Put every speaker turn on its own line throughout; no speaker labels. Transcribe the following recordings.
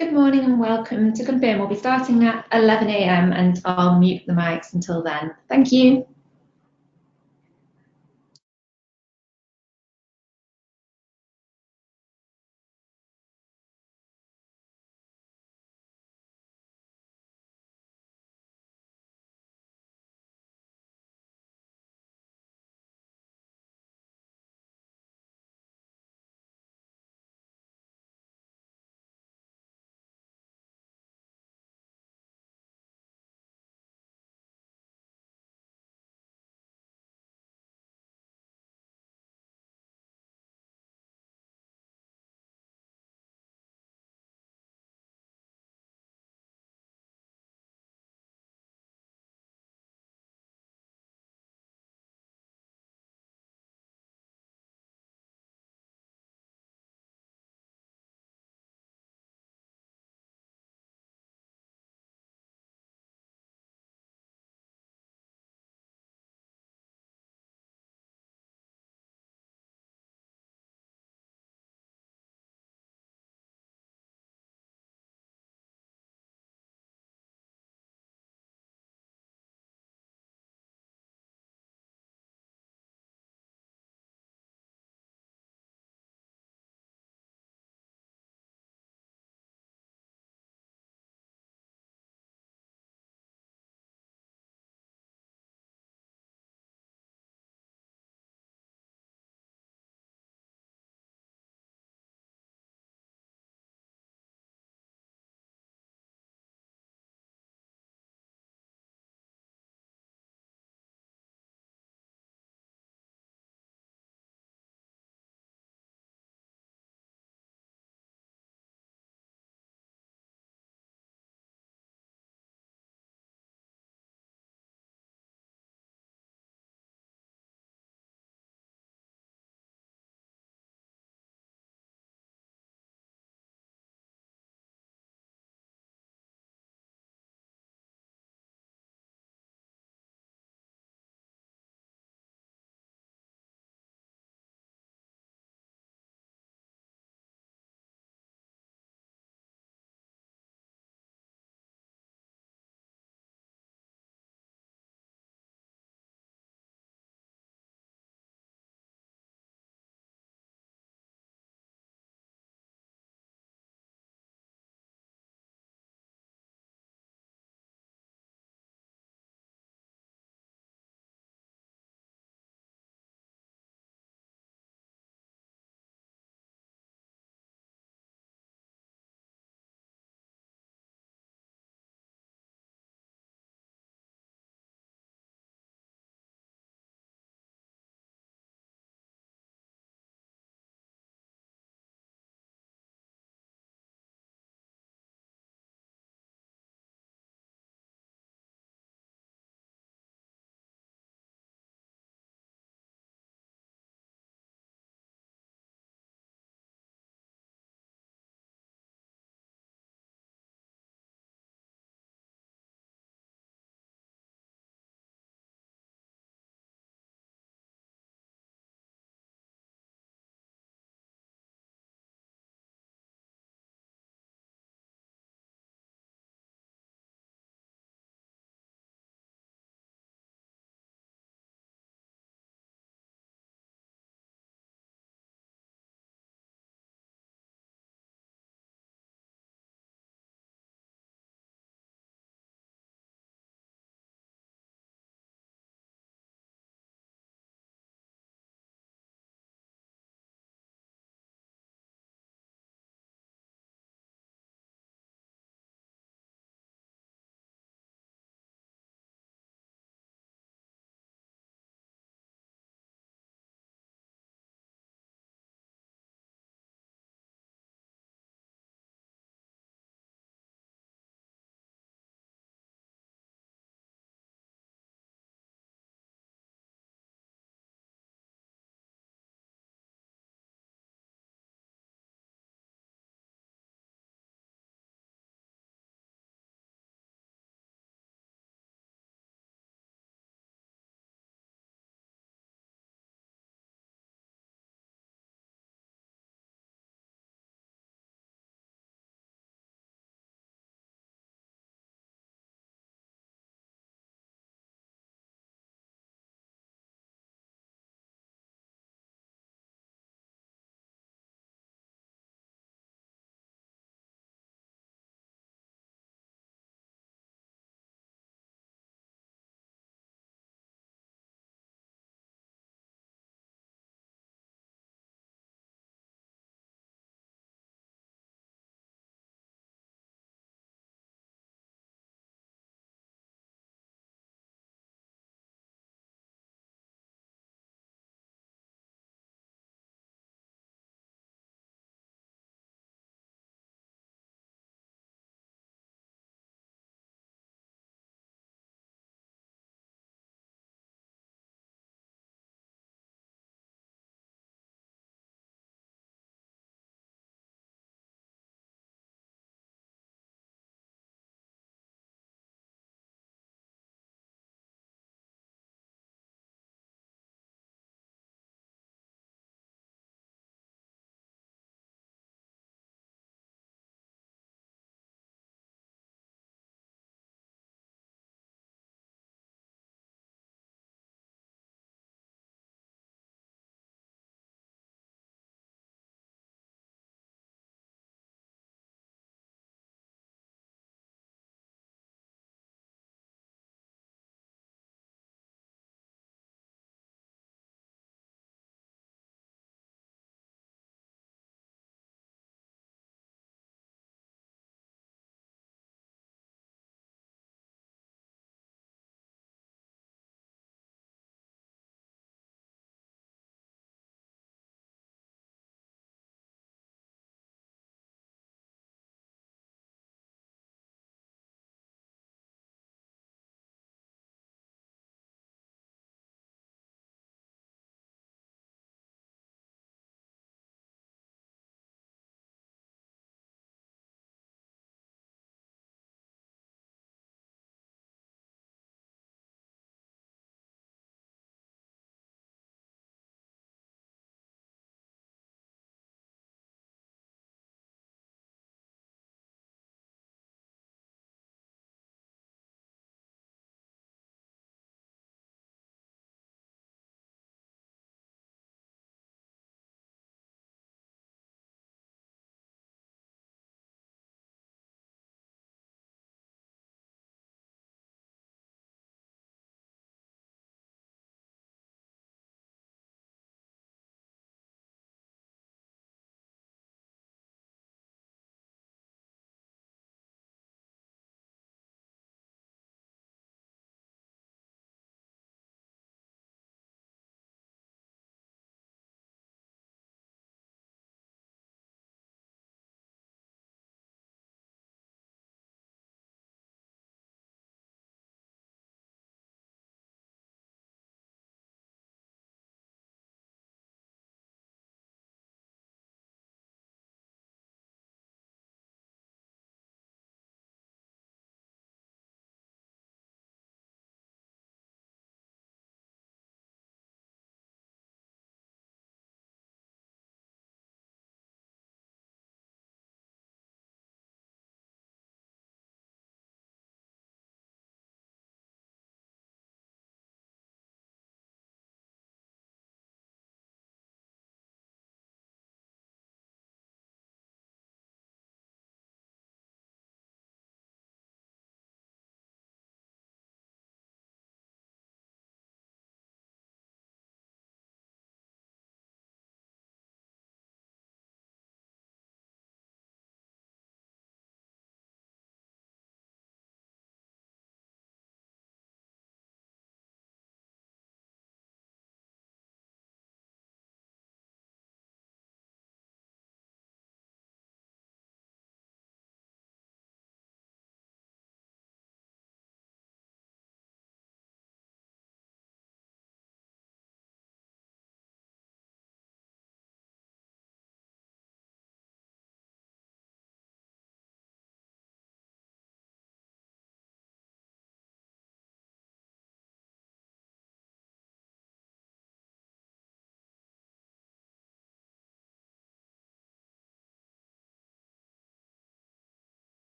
Good morning and welcome to Confirm. We'll be starting at 11 a.m. and I'll mute the mics until then. Thank you.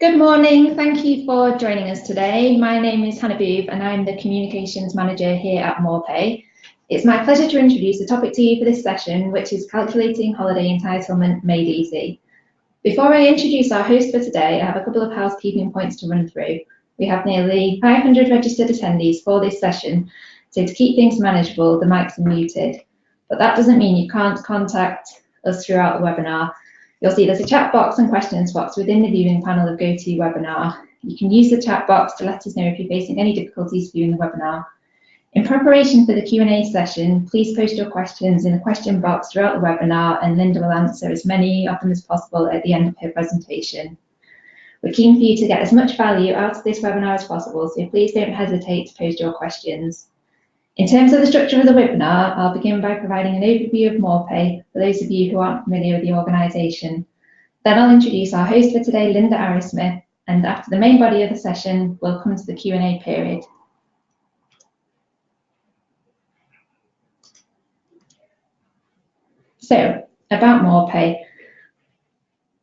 Good morning. Thank you for joining us today. My name is Hannah Booth and I'm the Communications Manager here at Moorepay. It's my pleasure to introduce the topic to you for this session, which is calculating holiday entitlement made easy. Before I introduce our host for today, I have a couple of housekeeping points to run through. We have nearly 500 registered attendees for this session, so to keep things manageable, the mics are muted. But that doesn't mean you can't contact us throughout the webinar. You'll see there's a chat box and questions box within the viewing panel of GoToWebinar. You can use the chat box to let us know if you're facing any difficulties viewing the webinar. In preparation for the Q&A session, please post your questions in the question box throughout the webinar and Linda will answer as many of them as possible at the end of her presentation. We're keen for you to get as much value out of this webinar as possible, so please don't hesitate to post your questions. In terms of the structure of the webinar, I'll begin by providing an overview of Moorepay for those of you who aren't familiar with the organisation. Then I'll introduce our host for today, Linda Arrowsmith, and after the main body of the session, we'll come to the Q&A period. So, about Moorepay.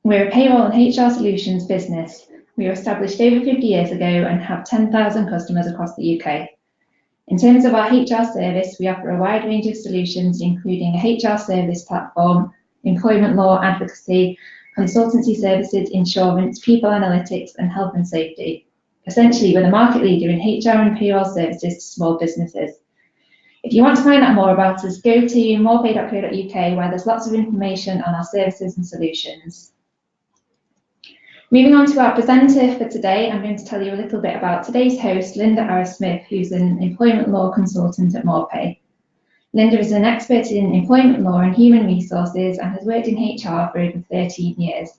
We're a payroll and HR solutions business. We were established over 50 years ago and have 10,000 customers across the UK. In terms of our HR service, we offer a wide range of solutions, including a HR service platform, employment law, advocacy, consultancy services, insurance, people analytics, and health and safety. Essentially, we're the market leader in HR and payroll services to small businesses. If you want to find out more about us, go to moorepay.co.uk, where there's lots of information on our services and solutions. Moving on to our presenter for today, I'm going to tell you a little bit about today's host, Linda Arrowsmith, who's an employment law consultant at Moorepay. Linda is an expert in employment law and human resources and has worked in HR for over 13 years.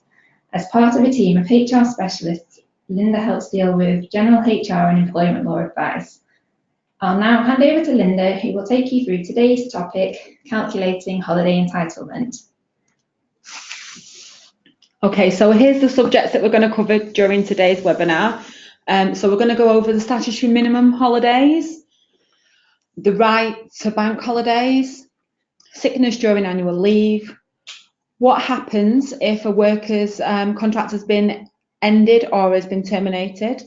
As part of a team of HR specialists, Linda helps deal with general HR and employment law advice. I'll now hand over to Linda, who will take you through today's topic, calculating holiday entitlement.
Okay, so here's the subjects that we're going to cover during today's webinar. So we're going to go over the statutory minimum holidays, the right to bank holidays, sickness during annual leave, what happens if a worker's contract has been ended or has been terminated,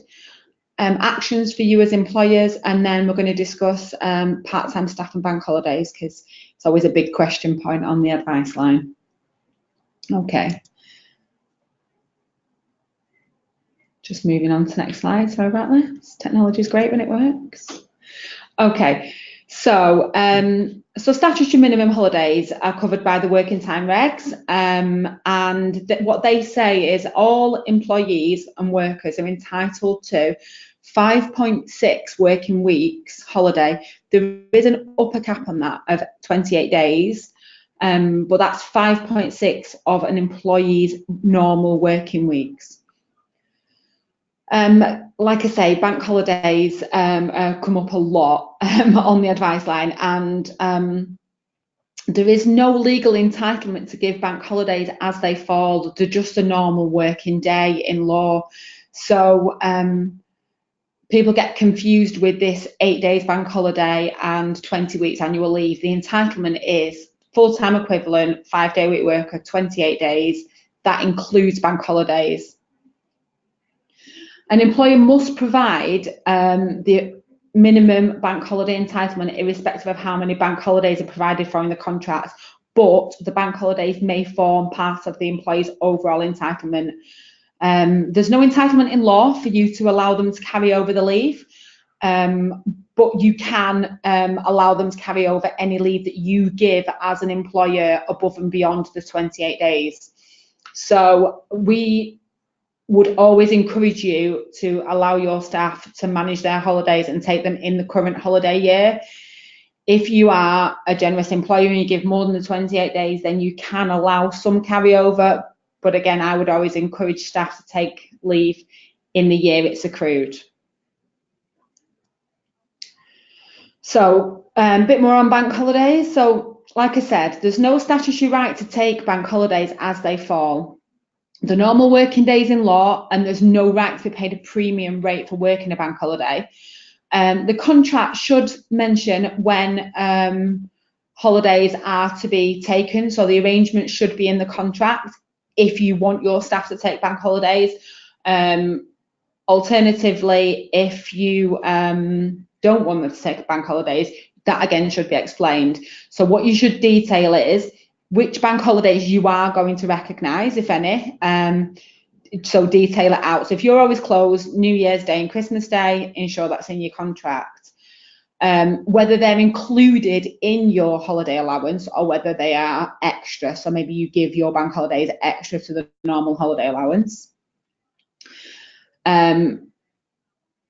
actions for you as employers, and then we're going to discuss part-time staff and bank holidays, because it's always a big question point on the advice line. Okay. Just moving on to the next slide, sorry about this. Technology is great when it works. Okay, so statutory minimum holidays are covered by the working time regs, and what they say is all employees and workers are entitled to 5.6 working weeks holiday. There is an upper cap on that of 28 days, but that's 5.6 of an employee's normal working weeks. Like I say, bank holidays come up a lot on the advice line, and there is no legal entitlement to give bank holidays as they fall. They're just a normal working day in law. So people get confused with this 8 days bank holiday and 20 weeks annual leave. The entitlement is full-time equivalent, 5-day week worker, 28 days. That includes bank holidays. An employer must provide the minimum bank holiday entitlement irrespective of how many bank holidays are provided for in the contract, but the bank holidays may form part of the employee's overall entitlement. There's no entitlement in law for you to allow them to carry over the leave, but you can allow them to carry over any leave that you give as an employer above and beyond the 28 days. So we would always encourage you to allow your staff to manage their holidays and take them in the current holiday year. If you are a generous employer and you give more than the 28 days, then you can allow some carryover. But again, I would always encourage staff to take leave in the year it's accrued. So a bit more on bank holidays. So like I said, there's no statutory right to take bank holidays as they fall. The normal working days in law, and there's no right to be paid a premium rate for working a bank holiday. The contract should mention when holidays are to be taken, so the arrangement should be in the contract if you want your staff to take bank holidays. Alternatively, if you don't want them to take bank holidays, that again should be explained. So what you should detail is which bank holidays you are going to recognise, if any. So detail it out. So if you're always closed, New Year's Day and Christmas Day, ensure that's in your contract. Whether they're included in your holiday allowance or whether they are extra. So maybe you give your bank holidays extra to the normal holiday allowance. And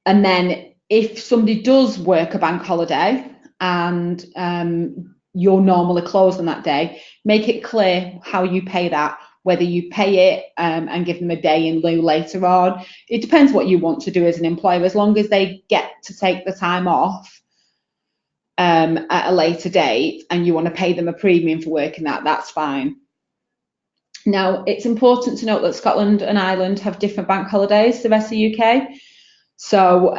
then if somebody does work a bank holiday and you're normally closed on that day, make it clear how you pay that, whether you pay it and give them a day in lieu later on. It depends what you want to do as an employer. As long as they get to take the time off at a later date and you want to pay them a premium for working that, that's fine. Now, it's important to note that Scotland and Ireland have different bank holidays to the rest of the UK. So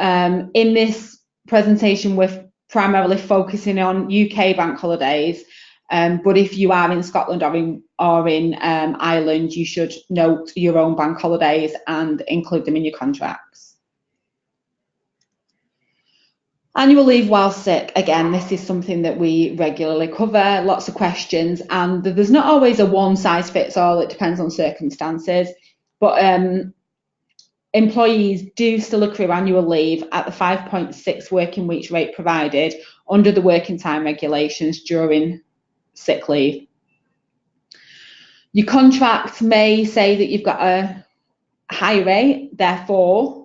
in this presentation, we're primarily focusing on UK bank holidays, but if you are in Scotland or in Ireland, you should note your own bank holidays and include them in your contracts. Annual leave while sick, again, this is something that we regularly cover, lots of questions, and there's not always a one size fits all, it depends on circumstances, but employees do still accrue annual leave at the 5.6 working weeks rate provided under the working time regulations during sick leave. Your contract may say that you've got a high rate, therefore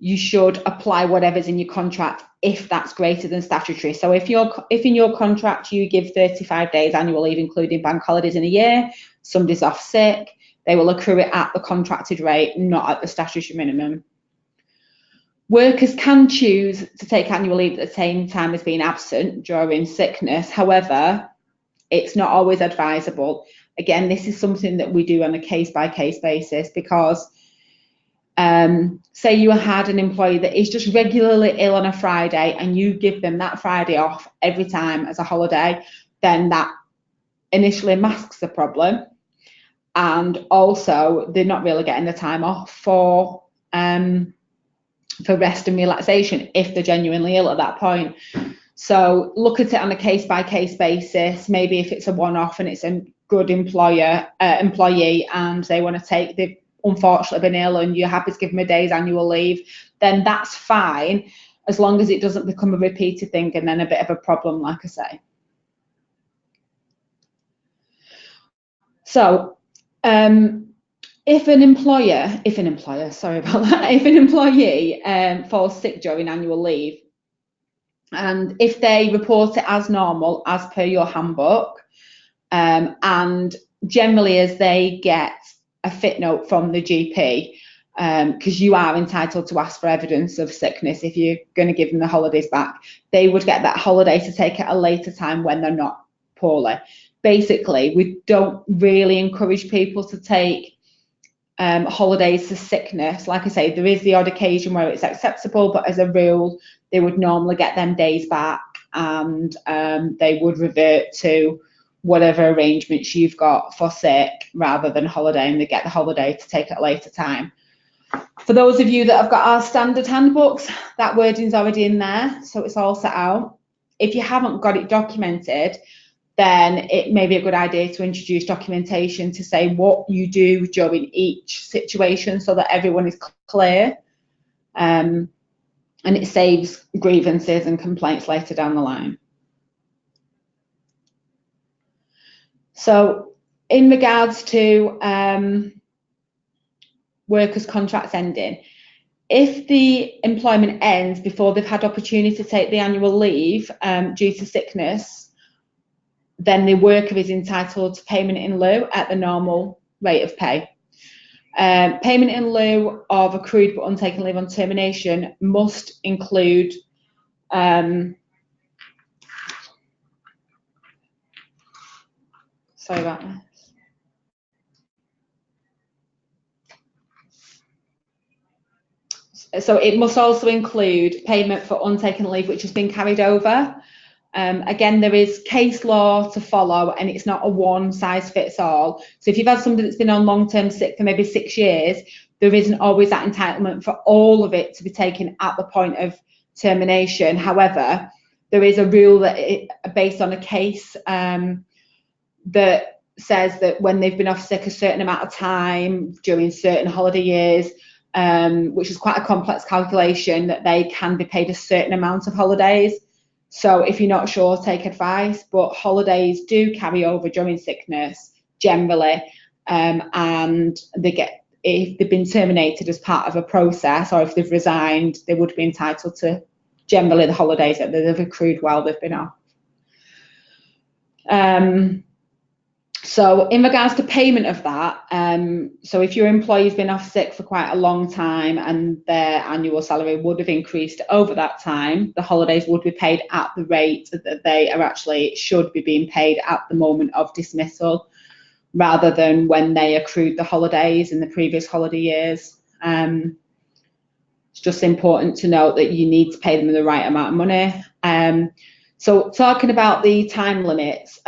you should apply whatever's in your contract if that's greater than statutory. So if in your contract you give 35 days annual leave, including bank holidays in a year, somebody's off sick, they will accrue it at the contracted rate, not at the statutory minimum. Workers can choose to take annual leave at the same time as being absent during sickness. However, it's not always advisable. Again, this is something that we do on a case-by-case basis because say you had an employee that is just regularly ill on a Friday and you give them that Friday off every time as a holiday, then that initially masks the problem. And also they're not really getting the time off for rest and relaxation if they're genuinely ill at that point. So look at it on a case-by-case basis. Maybe if it's a one-off and it's a good employee and they want to take, they've unfortunately been ill and you're happy to give them a day's annual leave, then that's fine, as long as it doesn't become a repeated thing and then a bit of a problem, like I say. So if an employee falls sick during annual leave, and if they report it as normal, as per your handbook, and generally as they get a fit note from the GP, because you are entitled to ask for evidence of sickness if you're going to give them the holidays back, they would get that holiday to take at a later time when they're not poorly. Basically, we don't really encourage people to take holidays for sickness. Like I say, there is the odd occasion where it's acceptable, but as a rule, they would normally get them days back and they would revert to whatever arrangements you've got for sick rather than holiday, and they get the holiday to take at a later time. For those of you that have got our standard handbooks, that wording's already in there, so it's all set out. If you haven't got it documented, then it may be a good idea to introduce documentation to say what you do during each situation so that everyone is clear, and it saves grievances and complaints later down the line. So in regards to workers' contracts ending, if the employment ends before they've had opportunity to take the annual leave due to sickness, then the worker is entitled to payment in lieu at the normal rate of pay. Payment in lieu of accrued but untaken leave on termination must include sorry about this. So it must also include payment for untaken leave which has been carried over, Again, there is case law to follow, and it's not a one size fits all. So if you've had somebody that's been on long-term sick for maybe 6 years, there isn't always that entitlement for all of it to be taken at the point of termination. However, there is a rule that based on a case that says that when they've been off sick a certain amount of time during certain holiday years, which is quite a complex calculation, that they can be paid a certain amount of holidays. So if you're not sure, take advice, but holidays do carry over during sickness generally, and if they've been terminated as part of a process, or if they've resigned, they would be entitled to generally the holidays that they've accrued while they've been off. So in regards to payment of that, so if your employee's been off sick for quite a long time and their annual salary would have increased over that time, the holidays would be paid at the rate that they are actually should be being paid at the moment of dismissal, rather than when they accrued the holidays in the previous holiday years. It's just important to note that you need to pay them the right amount of money. So talking about the time limits,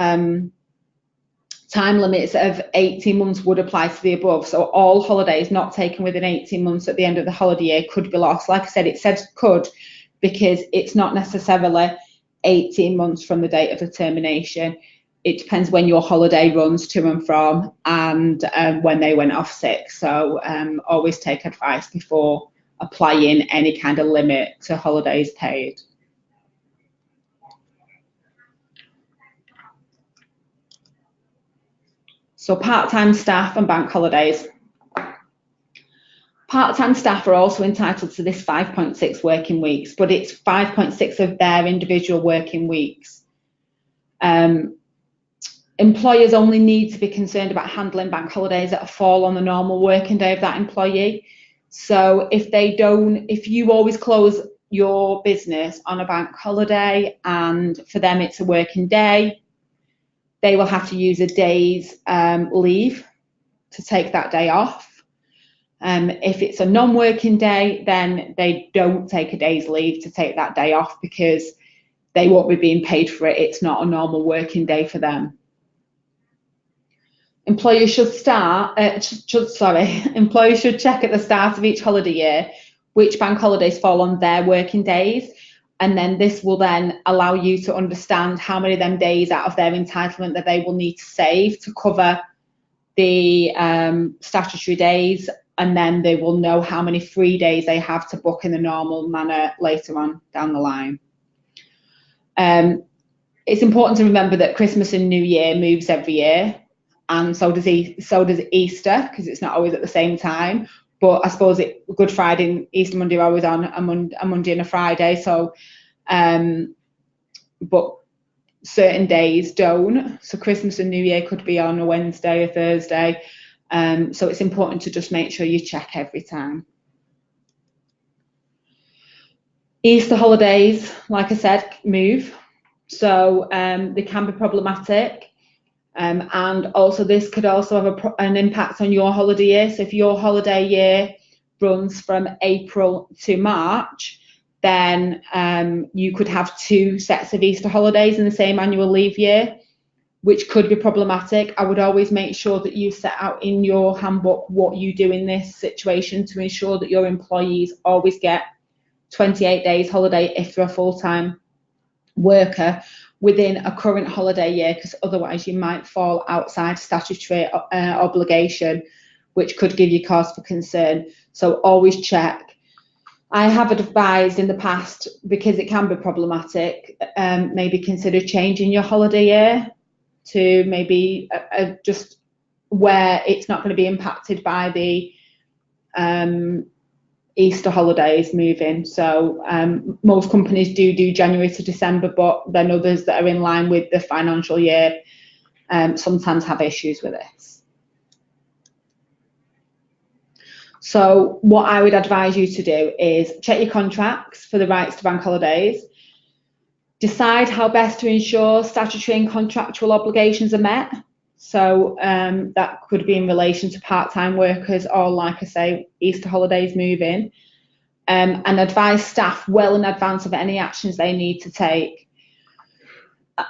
time limits of 18 months would apply to the above. So all holidays not taken within 18 months at the end of the holiday year could be lost. Like I said, it says could because it's not necessarily 18 months from the date of the termination. It depends when your holiday runs to and from and when they went off sick. So always take advice before applying any kind of limit to holidays paid. So part-time staff and bank holidays. Part-time staff are also entitled to this 5.6 working weeks, but it's 5.6 of their individual working weeks. Employers only need to be concerned about handling bank holidays that fall on the normal working day of that employee. So if you always close your business on a bank holiday and for them it's a working day, they will have to use a day's leave to take that day off. If it's a non-working day, then they don't take a day's leave to take that day off because they won't be being paid for it. It's not a normal working day for them. Employers should employers should check at the start of each holiday year which bank holidays fall on their working days. And then this will then allow you to understand how many of them days out of their entitlement that they will need to save to cover the statutory days. And then they will know how many free days they have to book in the normal manner later on down the line. It's important to remember that Christmas and New Year moves every year. And so does Easter, because it's not always at the same time. But I suppose Good Friday and Easter Monday are always on a Monday and a Friday. So, but certain days don't. So Christmas and New Year could be on a Wednesday or Thursday. So it's important to just make sure you check every time. Easter holidays, like I said, move. So they can be problematic. And also this could also have an impact on your holiday year. So if your holiday year runs from April to March, then you could have 2 sets of Easter holidays in the same annual leave year, which could be problematic. I would always make sure that you set out in your handbook what you do in this situation to ensure that your employees always get 28 days holiday if they're a full-time worker within a current holiday year, because otherwise you might fall outside statutory obligation, which could give you cause for concern. So always check. I have advised in the past, because it can be problematic, maybe consider changing your holiday year to maybe just where it's not going to be impacted by the Easter holidays moving. So most companies do January to December, but then others that are in line with the financial year sometimes have issues with this. So what I would advise you to do is check your contracts for the rights to bank holidays, decide how best to ensure statutory and contractual obligations are met. So that could be in relation to part-time workers or, like I say, Easter holidays move in, and advise staff well in advance of any actions they need to take.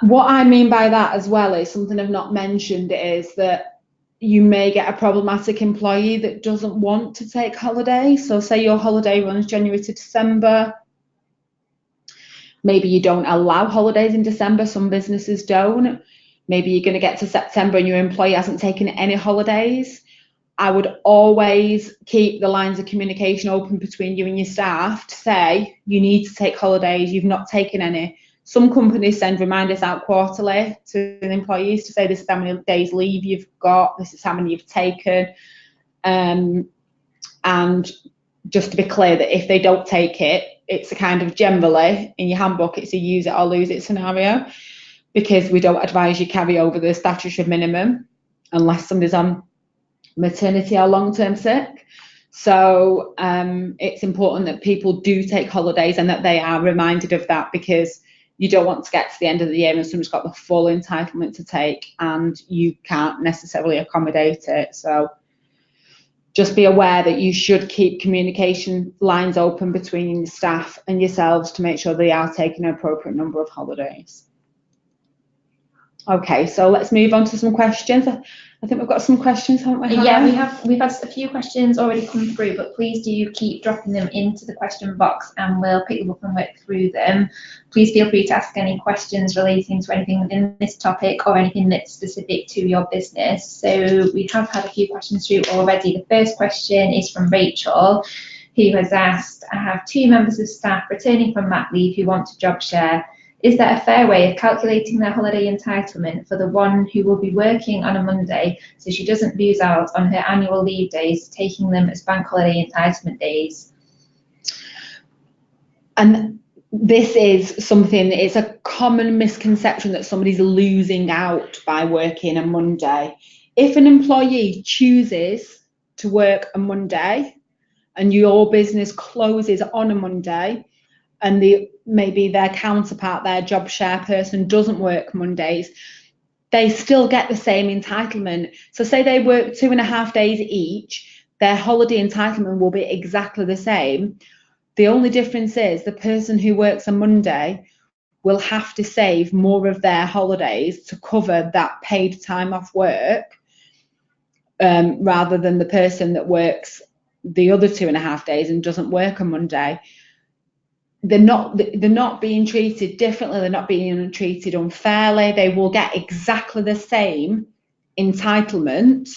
What I mean by that as well is something I've not mentioned is that you may get a problematic employee that doesn't want to take holiday. So say your holiday runs January to December. Maybe you don't allow holidays in December. Some businesses don't. Maybe you're going to get to September and your employee hasn't taken any holidays. I would always keep the lines of communication open between you and your staff to say you need to take holidays, you've not taken any. Some companies send reminders out quarterly to the employees to say this is how many days leave you've got, this is how many you've taken. And just to be clear that if they don't take it, it's a kind of generally in your handbook, it's a use it or lose it scenario, because we don't advise you carry over the statutory minimum unless somebody's on maternity or long-term sick. So it's important that people do take holidays and that they are reminded of that, because you don't want to get to the end of the year and someone's got the full entitlement to take and you can't necessarily accommodate it. So just be aware that you should keep communication lines open between your staff and yourselves to make sure they are taking an appropriate number of holidays. Okay, so let's move on to some questions. I think we've got some questions, haven't we?
Yeah, we've had a few questions already come through, but please do keep dropping them into the question box and we'll pick them up and work through them. Please feel free to ask any questions relating to anything within this topic or anything that's specific to your business. So we have had a few questions through already. The first question is from Rachel, who has asked, I have 2 members of staff returning from mat leave who want to job share. Is there a fair way of calculating their holiday entitlement for the one who will be working on a Monday so she doesn't lose out on her annual leave days, taking them as bank holiday entitlement days?
And this is something, it's a common misconception that somebody's losing out by working a Monday. If an employee chooses to work a Monday and your business closes on a Monday, and maybe their counterpart, their job share person, doesn't work Mondays, they still get the same entitlement. So say they work 2.5 days each, their holiday entitlement will be exactly the same. The only difference is the person who works a Monday will have to save more of their holidays to cover that paid time off work, rather than the person that works the other 2.5 days and doesn't work a Monday. They're not being treated differently, they're not being treated unfairly, they will get exactly the same entitlement,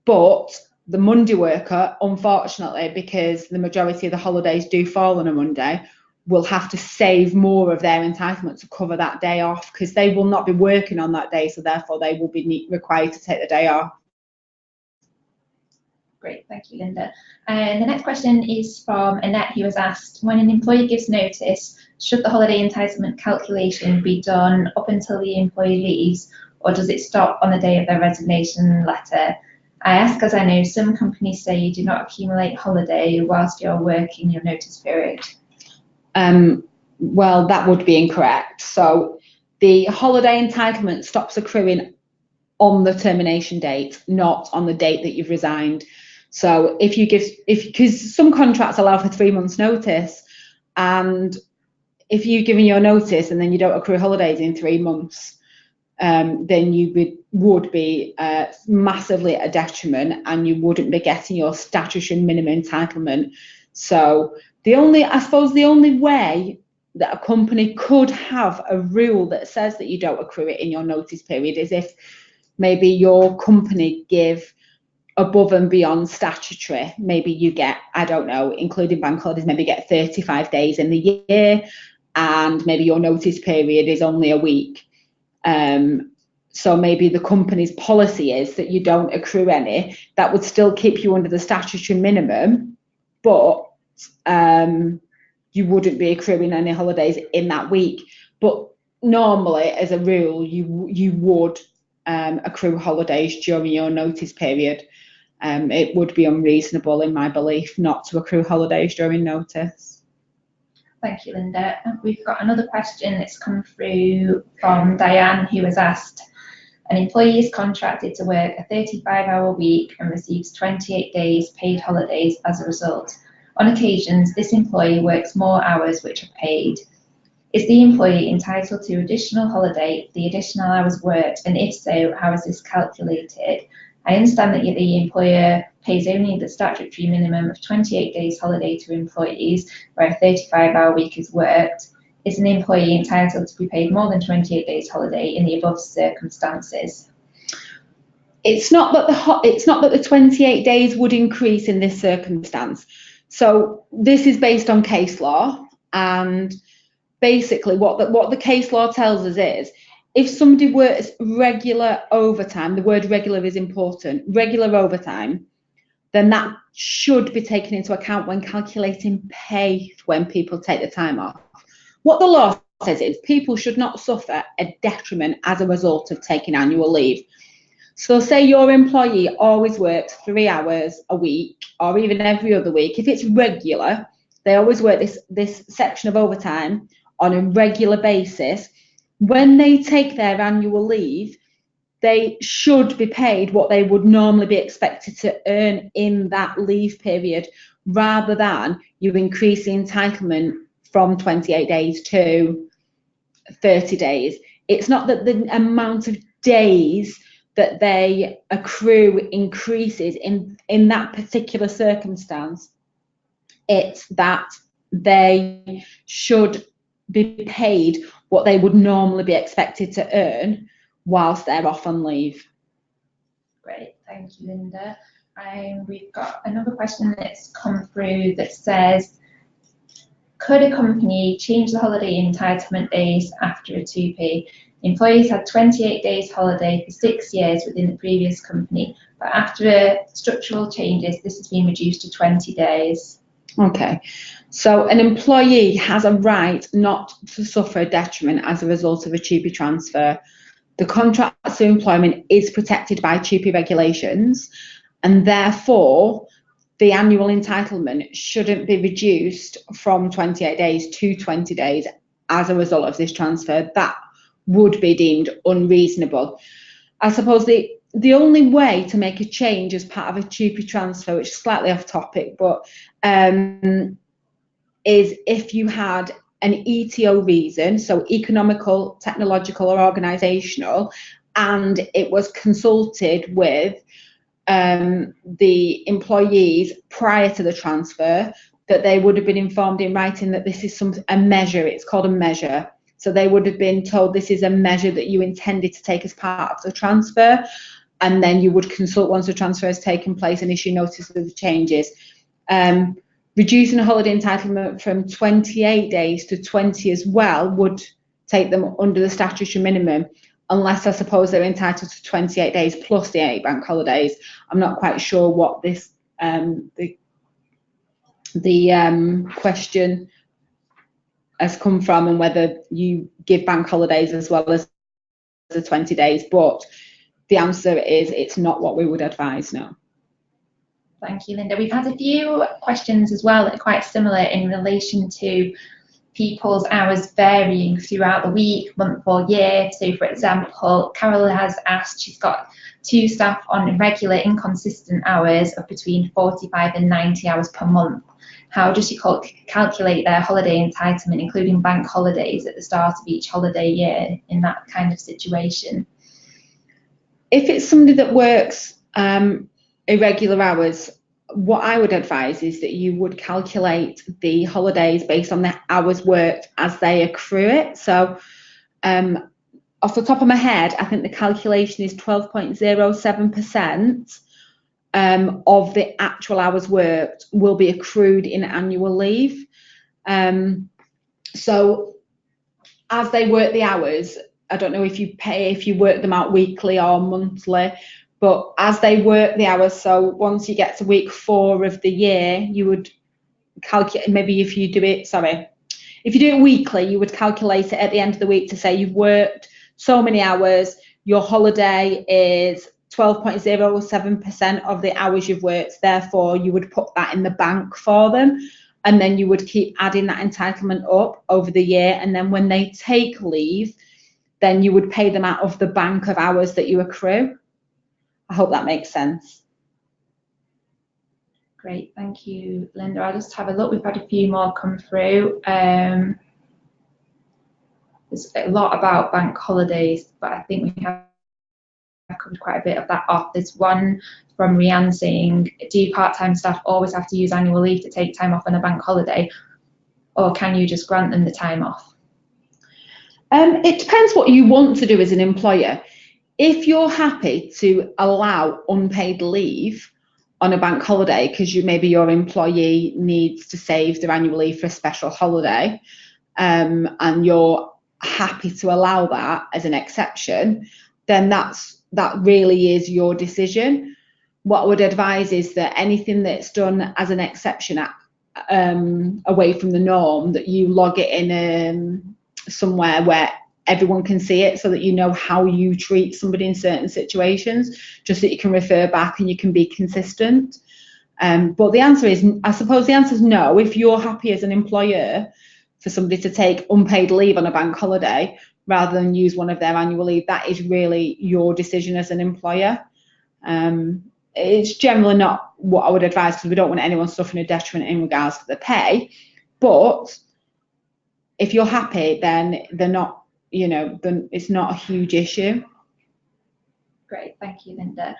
but the Monday worker, unfortunately, because the majority of the holidays do fall on a Monday, will have to save more of their entitlement to cover that day off, because they will not be working on that day, so therefore they will be required to take the day off.
Great, thank you, Linda. And the next question is from Annette, who has asked, when an employee gives notice, should the holiday entitlement calculation be done up until the employee leaves, or does it stop on the day of their resignation letter? I ask as I know some companies say you do not accumulate holiday whilst you're working your notice period.
Well, that would be incorrect. So the holiday entitlement stops accruing on the termination date, not on the date that you've resigned. So because some contracts allow for 3 months notice, and if you've given your notice and then you don't accrue holidays in 3 months, then you would be massively at a detriment and you wouldn't be getting your statutory minimum entitlement. So the only way that a company could have a rule that says that you don't accrue it in your notice period is if maybe your company give above and beyond statutory. Maybe you get, I don't know, including bank holidays, maybe get 35 days in the year, and maybe your notice period is only a week. So maybe the company's policy is that you don't accrue any. That would still keep you under the statutory minimum, but you wouldn't be accruing any holidays in that week. But normally, as a rule, you would accrue holidays during your notice period. It would be unreasonable, in my belief, not to accrue holidays during notice.
Thank you, Linda. We've got another question that's come through from Diane, who has asked, an employee is contracted to work a 35-hour week and receives 28 days paid holidays as a result. On occasions, this employee works more hours which are paid. Is the employee entitled to additional holiday for the additional hours worked, and if so, how is this calculated? I understand that the employer pays only the statutory minimum of 28 days holiday to employees where a 35-hour week is worked. Is an employee entitled to be paid more than 28 days holiday in the above circumstances?
It's not that the 28 days would increase in this circumstance. So this is based on case law, and basically what the case law tells us is if somebody works regular overtime, the word regular is important, regular overtime, then that should be taken into account when calculating pay when people take the time off. What the law says is people should not suffer a detriment as a result of taking annual leave. So say your employee always works 3 hours a week or even every other week. If it's regular, they always work this section of overtime on a regular basis. When they take their annual leave, they should be paid what they would normally be expected to earn in that leave period, rather than you increase the entitlement from 28 days to 30 days. It's not that the amount of days that they accrue increases in that particular circumstance. It's that they should be paid what they would normally be expected to earn whilst they're off on leave.
Great, thank you, Linda. We've got another question that's come through that says, could a company change the holiday entitlement days after a 2P? Employees had 28 days holiday for 6 years within the previous company, but after structural changes, this has been reduced to 20 days.
Okay, so an employee has a right not to suffer a detriment as a result of a 2P transfer. The contract to employment is protected by 2P regulations, and therefore the annual entitlement shouldn't be reduced from 28 days to 20 days as a result of this transfer. That would be deemed unreasonable. I suppose the only way to make a change as part of a 2P transfer, which is slightly off topic, but is if you had an ETO reason, so economical, technological or organisational, and it was consulted with the employees prior to the transfer, that they would have been informed in writing that this is a measure, it's called a measure. So they would have been told this is a measure that you intended to take as part of the transfer, and then you would consult once the transfer has taken place and issue notice of the changes. Reducing a holiday entitlement from 28 days to 20 as well would take them under the statutory minimum, unless I suppose they're entitled to 28 days plus the 8 bank holidays. I'm not quite sure what this the question has come from and whether you give bank holidays as well as the 20 days, but the answer is it's not what we would advise, no.
Thank you, Linda. We've had a few questions as well that are quite similar in relation to people's hours varying throughout the week, month or year. So for example, Carol has asked, she's got 2 staff on regular inconsistent hours of between 45 and 90 hours per month. How does she calculate their holiday entitlement, including bank holidays at the start of each holiday year in that kind of situation?
If it's somebody that works irregular hours, what I would advise is that you would calculate the holidays based on the hours worked as they accrue it. So off the top of my head, I think the calculation is 12.07% of the actual hours worked will be accrued in annual leave. So as they work the hours, I don't know if you work them out weekly or monthly, but as they work the hours, so once you get to week 4 of the year, you would calculate, maybe if you do it weekly, you would calculate it at the end of the week to say you've worked so many hours, your holiday is 12.07% of the hours you've worked, therefore you would put that in the bank for them, and then you would keep adding that entitlement up over the year, and then when they take leave, then you would pay them out of the bank of hours that you accrue. I hope that makes sense.
Great, thank you, Linda. I'll just have a look. We've had a few more come through. There's a lot about bank holidays, but I think we have covered quite a bit of that off. There's one from Rihanna saying, do part-time staff always have to use annual leave to take time off on a bank holiday, or can you just grant them the time off?
It depends what you want to do as an employer. If you're happy to allow unpaid leave on a bank holiday because maybe your employee needs to save their annual leave for a special holiday, and you're happy to allow that as an exception, then that really is your decision. What I would advise is that anything that's done as an exception away from the norm, that you log it in somewhere where everyone can see it, so that you know how you treat somebody in certain situations, just that you can refer back and you can be consistent. But the answer is, I suppose the answer is no. If you're happy as an employer for somebody to take unpaid leave on a bank holiday rather than use one of their annual leave, that is really your decision as an employer. It's generally not what I would advise, because we don't want anyone suffering a detriment in regards to the pay. But if you're happy, then they're not, then it's not a huge issue.
Great, thank you, Linda.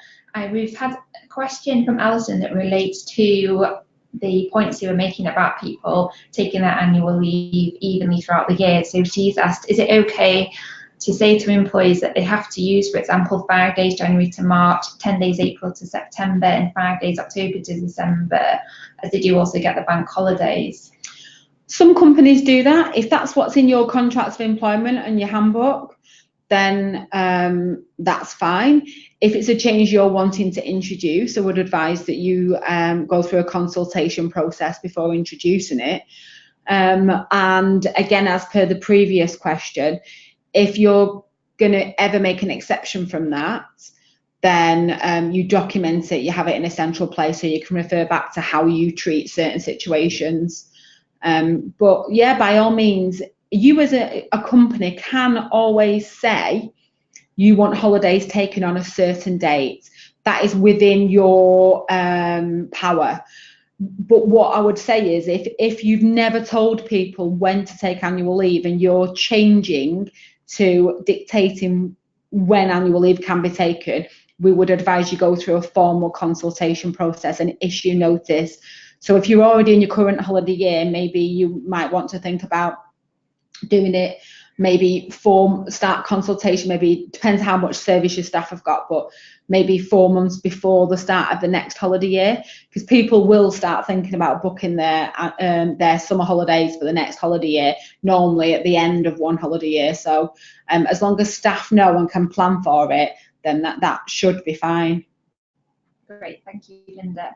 We've had a question from Allison that relates to the points you were making about people taking their annual leave evenly throughout the year. So she's asked, is it okay to say to employees that they have to use, for example, 5 days January to March, 10 days April to September, and 5 days October to December, as they do also get the bank holidays?
Some companies do that. If that's what's in your contracts of employment and your handbook, then that's fine. If it's a change you're wanting to introduce, I would advise that you go through a consultation process before introducing it. And again, as per the previous question, if you're going to ever make an exception from that, then you document it, you have it in a central place so you can refer back to how you treat certain situations. But yeah, by all means, you as a company can always say you want holidays taken on a certain date. That is within your power. But what I would say is, if you've never told people when to take annual leave and you're changing to dictating when annual leave can be taken, we would advise you go through a formal consultation process and issue notice. So if you're already in your current holiday year, maybe you might want to think about doing it, maybe start consultation, maybe depends how much service your staff have got, but maybe 4 months before the start of the next holiday year, because people will start thinking about booking their summer holidays for the next holiday year, normally at the end of one holiday year. So as long as staff know and can plan for it, then that should be fine.
Great, thank you, Linda.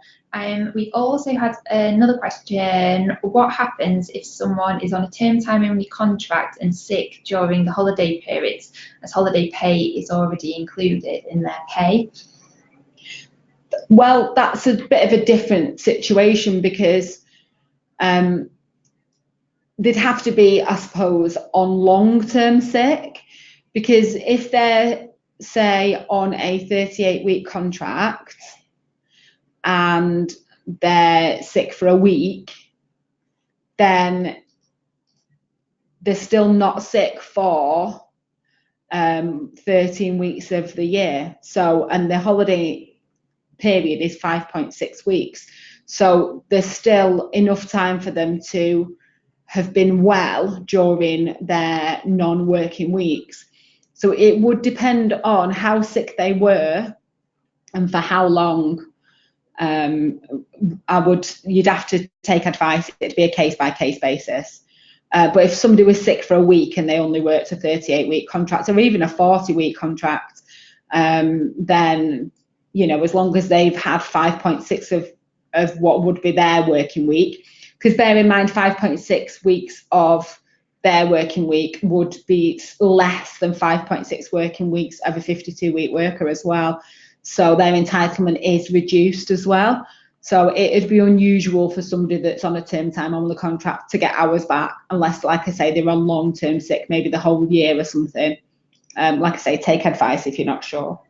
We've also had another question. What happens if someone is on a term time only contract and sick during the holiday periods, as holiday pay is already included in their pay?
Well, that's a bit of a different situation, because they'd have to be, I suppose, on long-term sick, because if they're, say, on a 38-week contract and they're sick for a week, then they're still not sick for 13 weeks of the year. So, and the holiday period is 5.6 weeks. So there's still enough time for them to have been well during their non-working weeks. So it would depend on how sick they were and for how long. You'd have to take advice. It'd be a case-by-case basis. But if somebody was sick for a week and they only worked a 38-week contract, or even a 40-week contract, then, as long as they've had 5.6 of what would be their working week, because bear in mind, 5.6 weeks of their working week would be less than 5.6 working weeks of a 52-week worker as well. So their entitlement is reduced as well. So it'd be unusual for somebody that's on a term time only contract to get hours back, unless, like I say, they're on long-term sick, maybe the whole year or something. Like I say, take advice if you're not sure.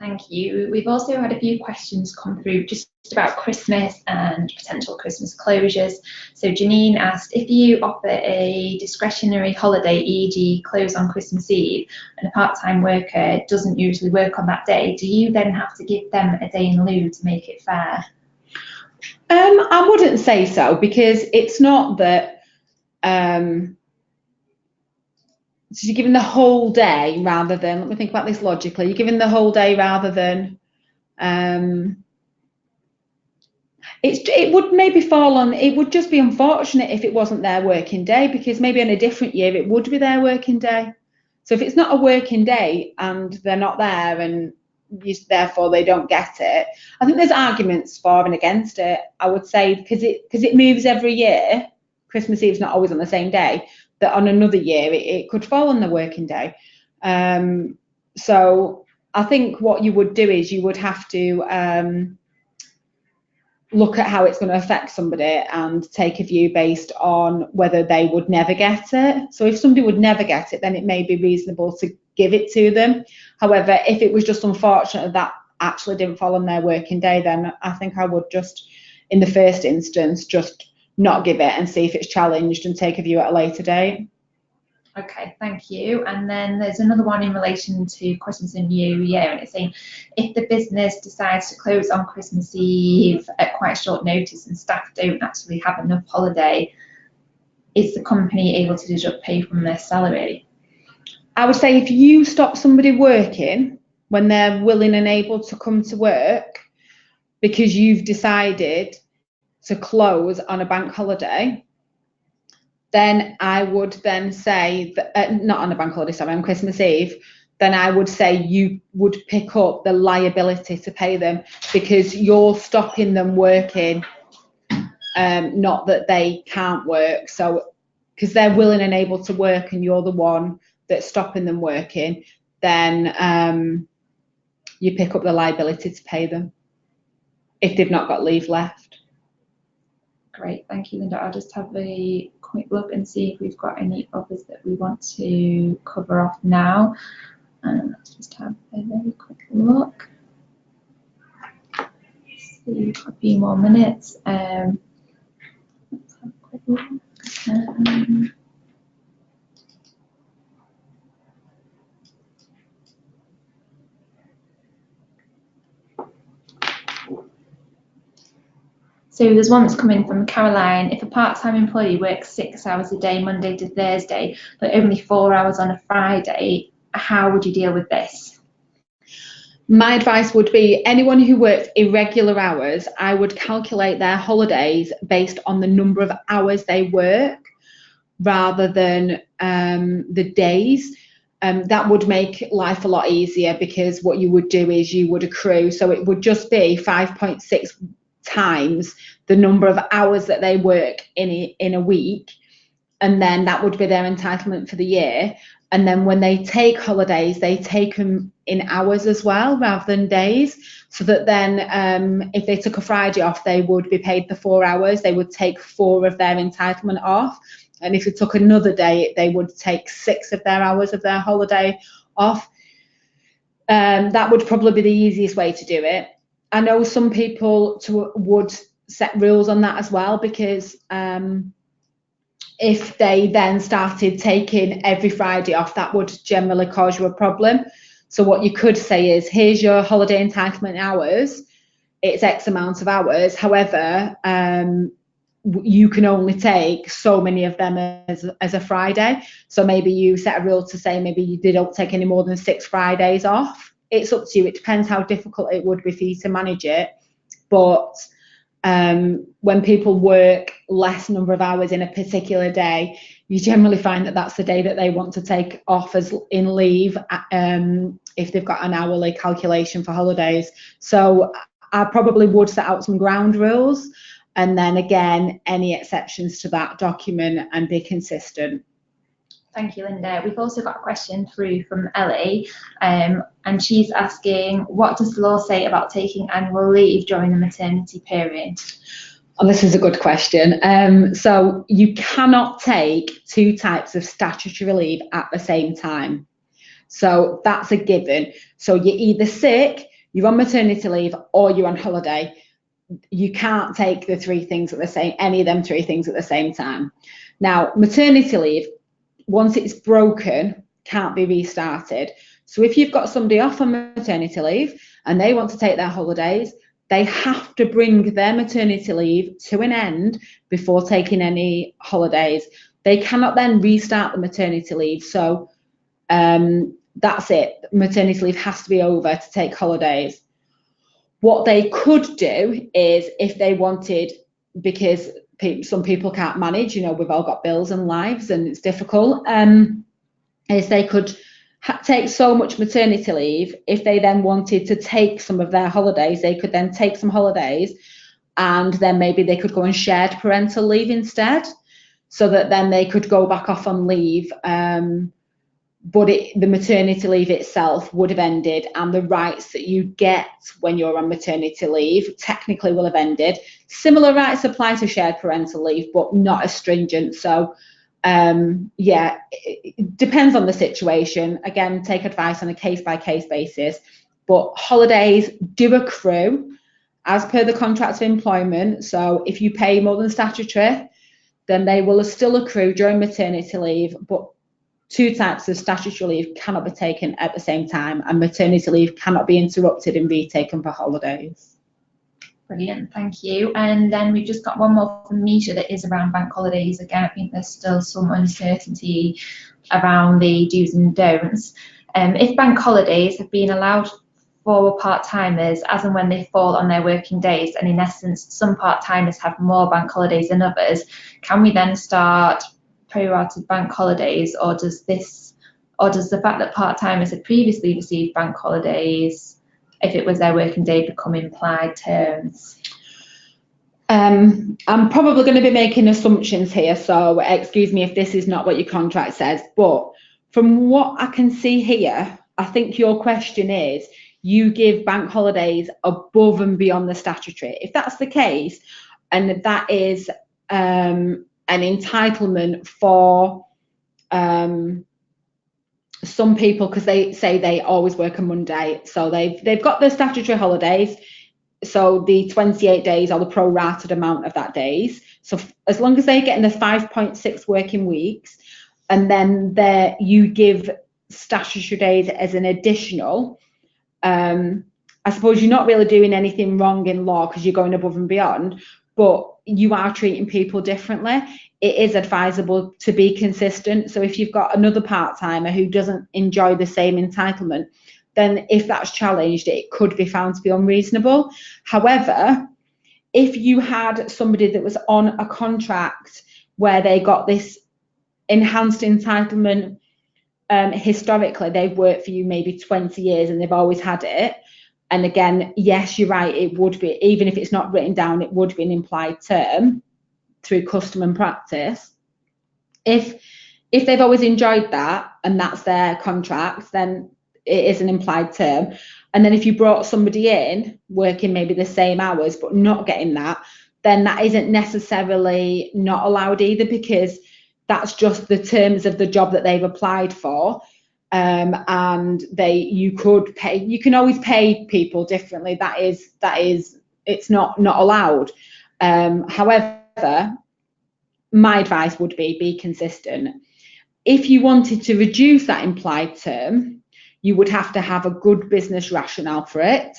Thank you. We've also had a few questions come through just about Christmas and potential Christmas closures. So Janine asked, if you offer a discretionary holiday, e.g. close on Christmas Eve, and a part-time worker doesn't usually work on that day, do you then have to give them a day in lieu to make it fair?
I wouldn't say so, because it's not that so you're giving the whole day rather than, let me think about this logically, you're giving the whole day rather than, it would maybe fall on, it would just be unfortunate if it wasn't their working day, because maybe on a different year it would be their working day. So if it's not a working day and they're not there and therefore they don't get it, I think there's arguments for and against it. I would say because it moves every year, Christmas Eve's not always on the same day, that on another year it could fall on the working day. So I think what you would do is you would have to look at how it's going to affect somebody and take a view based on whether they would never get it. So if somebody would never get it, then it may be reasonable to give it to them. However, if it was just unfortunate that actually didn't fall on their working day, then I think I would just, in the first instance, just not give it and see if it's challenged and take a view at a later date.
Okay, thank you. And then there's another one in relation to Christmas and New Year, and it's saying, if the business decides to close on Christmas Eve at quite short notice and staff don't actually have enough holiday, is the company able to deduct pay from their salary?
I would say if you stop somebody working when they're willing and able to come to work because you've decided to close on a bank holiday, then I would then say that, not on a bank holiday, sorry, on Christmas Eve, then I would say you would pick up the liability to pay them, because you're stopping them working, not that they can't work. So because they're willing and able to work and you're the one that's stopping them working, then you pick up the liability to pay them if they've not got leave left.
Great, thank you, Linda. I'll just have a quick look and see if we've got any others that we want to cover off now. Let's just have a very quick look. See, we've got a few more minutes. Let's have a quick look. So there's one that's coming from Caroline. If a part-time employee works 6 hours a day, Monday to Thursday, but only 4 hours on a Friday, how would you deal with this?
My advice would be anyone who works irregular hours, I would calculate their holidays based on the number of hours they work rather than the days. That would make life a lot easier, because what you would do is you would accrue. So it would just be 5.6 times the number of hours that they work in a week, and then that would be their entitlement for the year. And then when they take holidays, they take them in hours as well rather than days, so that then if they took a Friday off, they would be paid the 4 hours. They would take 4 of their entitlement off, and if it took another day, they would take 6 of their hours of their holiday off. That would probably be the easiest way to do it. I know some people would set rules on that as well, because if they then started taking every Friday off, that would generally cause you a problem. So what you could say is, here's your holiday entitlement hours, it's X amount of hours. However, you can only take so many of them as a Friday. So maybe you set a rule to say maybe you don't take any more than 6 Fridays off. It's up to you. It depends how difficult it would be for you to manage it. But when people work less number of hours in a particular day, you generally find that that's the day that they want to take off as in leave, if they've got an hourly calculation for holidays. So I probably would set out some ground rules, and then again, any exceptions to that document, and be consistent.
Thank you, Linda. We've also got a question through from Ellie, and she's asking, what does the law say about taking annual leave during the maternity period?
Oh, this is a good question. So you cannot take 2 types of statutory leave at the same time. So that's a given. So you're either sick, you're on maternity leave or you're on holiday. You can't take the three things at the same, any of them three things at the same time. Now, maternity leave, once it's broken, can't be restarted. So if you've got somebody off on maternity leave and they want to take their holidays, they have to bring their maternity leave to an end before taking any holidays. They cannot then restart the maternity leave. So that's it. Maternity leave has to be over to take holidays. What they could do is, if they wanted, because some people can't manage, we've all got bills and lives and it's difficult, is they could take so much maternity leave. If they then wanted to take some of their holidays, they could then take some holidays, and then maybe they could go on shared parental leave instead, so that then they could go back off on leave. But the maternity leave itself would have ended, and the rights that you get when you're on maternity leave technically will have ended. Similar rights apply to shared parental leave, but not as stringent. So yeah, it depends on the situation. Again, take advice on a case-by-case basis, but holidays do accrue as per the contract of employment. So if you pay more than statutory, then they will still accrue during maternity leave, but two types of statutory leave cannot be taken at the same time, and maternity leave cannot be interrupted and retaken for holidays.
Brilliant, thank you. And then we've just got one more from Misha that is around bank holidays. Again, I think there's still some uncertainty around the do's and don'ts. If bank holidays have been allowed for part-timers as and when they fall on their working days, and in essence some part-timers have more bank holidays than others, can we then start prorated bank holidays, or does the fact that part-timers had previously received bank holidays, if it was their working day, become implied terms?
I'm probably going to be making assumptions here, so excuse me if this is not what your contract says, but from what I can see here, I think your question is, you give bank holidays above and beyond the statutory. If that's the case, and that is an entitlement for some people, because they say they always work a Monday, so they've got their statutory holidays, so the 28 days or the prorated amount of that days. So as long as they're getting the 5.6 working weeks, and then you give statutory days as an additional, I suppose you're not really doing anything wrong in law because you're going above and beyond, but you are treating people differently. It is advisable to be consistent. So if you've got another part-timer who doesn't enjoy the same entitlement, then if that's challenged, it could be found to be unreasonable. However, if you had somebody that was on a contract where they got this enhanced entitlement, historically they've worked for you maybe 20 years and they've always had it, and again, yes, you're right, it would be, even if it's not written down, it would be an implied term through custom and practice. If they've always enjoyed that and that's their contract, then it is an implied term. And then if you brought somebody in working maybe the same hours but not getting that, then that isn't necessarily not allowed either, because that's just the terms of the job that they've applied for. And you can always pay people differently. That is it's not allowed. However, my advice would be consistent. If you wanted to reduce that implied term, you would have to have a good business rationale for it.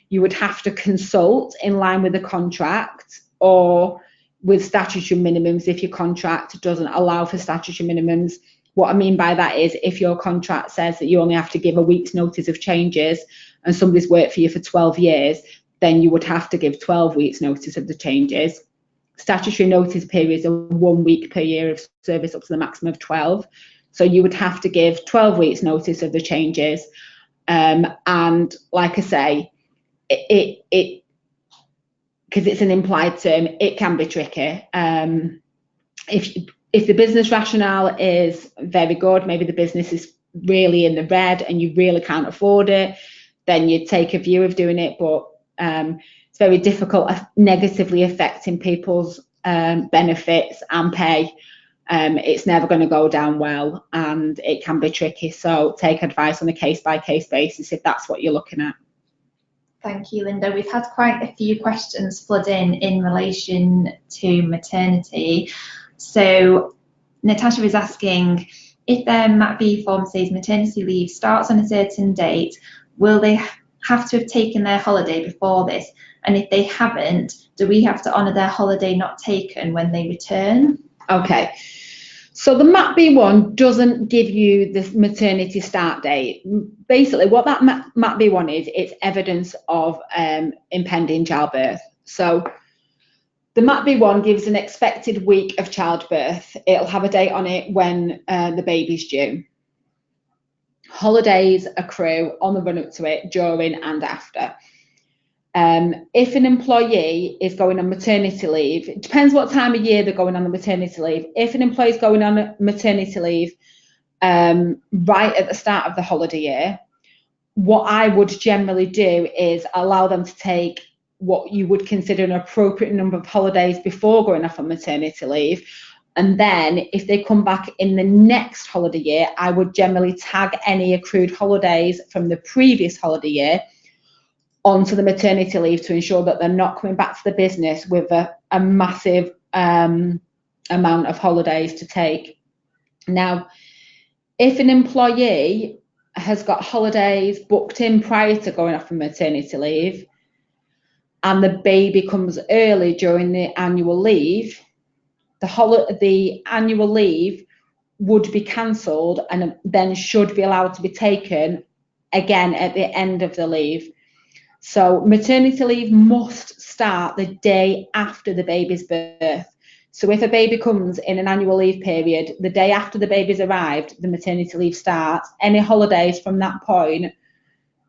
You would have to consult in line with the contract or with statutory minimums if your contract doesn't allow for statutory minimums. What I mean by that is, if your contract says that you only have to give a week's notice of changes and somebody's worked for you for 12 years, then you would have to give 12 weeks notice of the changes. Statutory notice periods are 1 week per year of service up to the maximum of 12. So you would have to give 12 weeks notice of the changes. And like I say, it because it's an implied term, it can be tricky. If the business rationale is very good, maybe the business is really in the red and you really can't afford it, then you'd take a view of doing it. But it's very difficult, negatively affecting people's benefits and pay. It's never going to go down well, and it can be tricky. So take advice on a case-by-case basis if that's what you're looking at.
Thank you, Linda. We've had quite a few questions flood in relation to maternity. So Natasha is asking, if their MAP-B form says maternity leave starts on a certain date, will they have to have taken their holiday before this? And if they haven't, do we have to honour their holiday not taken when they return?
Okay. So the MAP-B one doesn't give you the maternity start date. Basically, what that MAP-B one is, it's evidence of impending childbirth. So the MAP-B one gives an expected week of childbirth. It'll have a date on it when the baby's due. Holidays accrue on the run up to it, during and after. If an employee is going on maternity leave, it depends what time of year they're going on the maternity leave. If an employee is going on maternity leave right at the start of the holiday year, what I would generally do is allow them to take what you would consider an appropriate number of holidays before going off on maternity leave. And then if they come back in the next holiday year, I would generally tag any accrued holidays from the previous holiday year onto the maternity leave to ensure that they're not coming back to the business with a massive amount of holidays to take. Now, if an employee has got holidays booked in prior to going off on maternity leave and the baby comes early during the annual leave, the annual leave would be cancelled and then should be allowed to be taken again at the end of the leave. So maternity leave must start the day after the baby's birth. So if a baby comes in an annual leave period, the day after the baby's arrived, the maternity leave starts. Any holidays from that point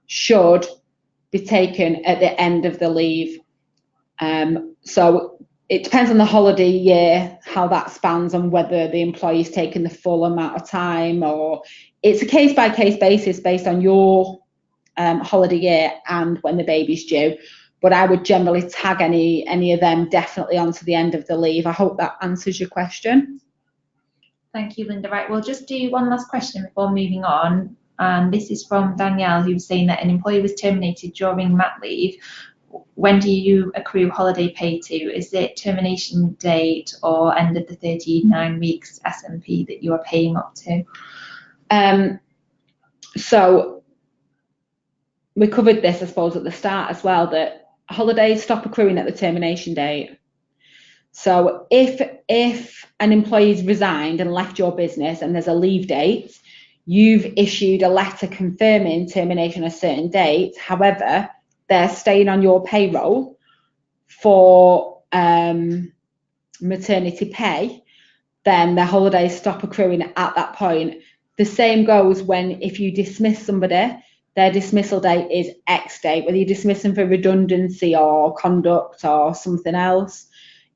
should be taken at the end of the leave. So it depends on the holiday year, how that spans and whether the employee's taken the full amount of time, or it's a case-by-case basis based on your holiday year and when the baby's due. But I would generally tag any of them definitely onto the end of the leave. I hope that answers your question.
Thank you, Linda. Right, we'll just do one last question before moving on. This is from Danielle, who's saying that an employee was terminated during mat leave. When do you accrue holiday pay to? Is it termination date or end of the 39 weeks SMP that you are paying up to?
So we covered this, I suppose, at the start as well, that holidays stop accruing at the termination date. So if an employee's resigned and left your business and there's a leave date, you've issued a letter confirming termination on a certain date. However, they're staying on your payroll for maternity pay, then their holidays stop accruing at that point. The same goes when if you dismiss somebody, their dismissal date is X date, whether you dismiss them for redundancy or conduct or something else.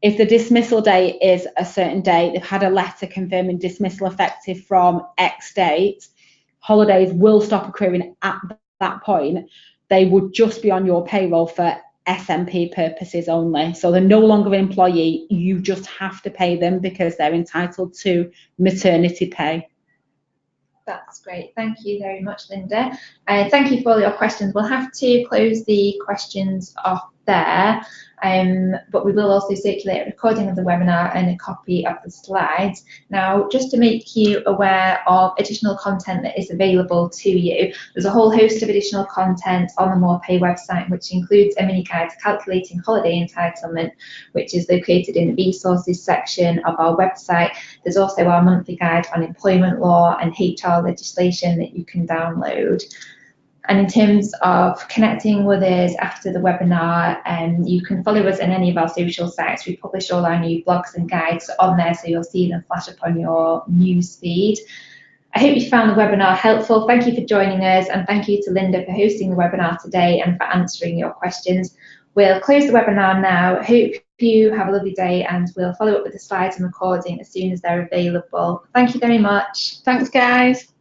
If the dismissal date is a certain date, they've had a letter confirming dismissal effective from X date, holidays will stop accruing at that point. They would just be on your payroll for SMP purposes only. So they're no longer an employee, you just have to pay them because they're entitled to maternity pay.
That's great. Thank you very much, Linda. Thank you for all your questions. We'll have to close the questions off there, but we will also circulate a recording of the webinar and a copy of the slides. Now, just to make you aware of additional content that is available to you, there's a whole host of additional content on the Moorepay website, which includes a mini guide to calculating holiday entitlement, which is located in the resources section of our website. There's also our monthly guide on employment law and HR legislation that you can download. And in terms of connecting with us after the webinar, you can follow us on any of our social sites. We publish all our new blogs and guides on there, so you'll see them flash up on your news feed. I hope you found the webinar helpful. Thank you for joining us, and thank you to Linda for hosting the webinar today and for answering your questions. We'll close the webinar now. Hope you have a lovely day, and we'll follow up with the slides and recording as soon as they're available. Thank you very much.
Thanks, guys.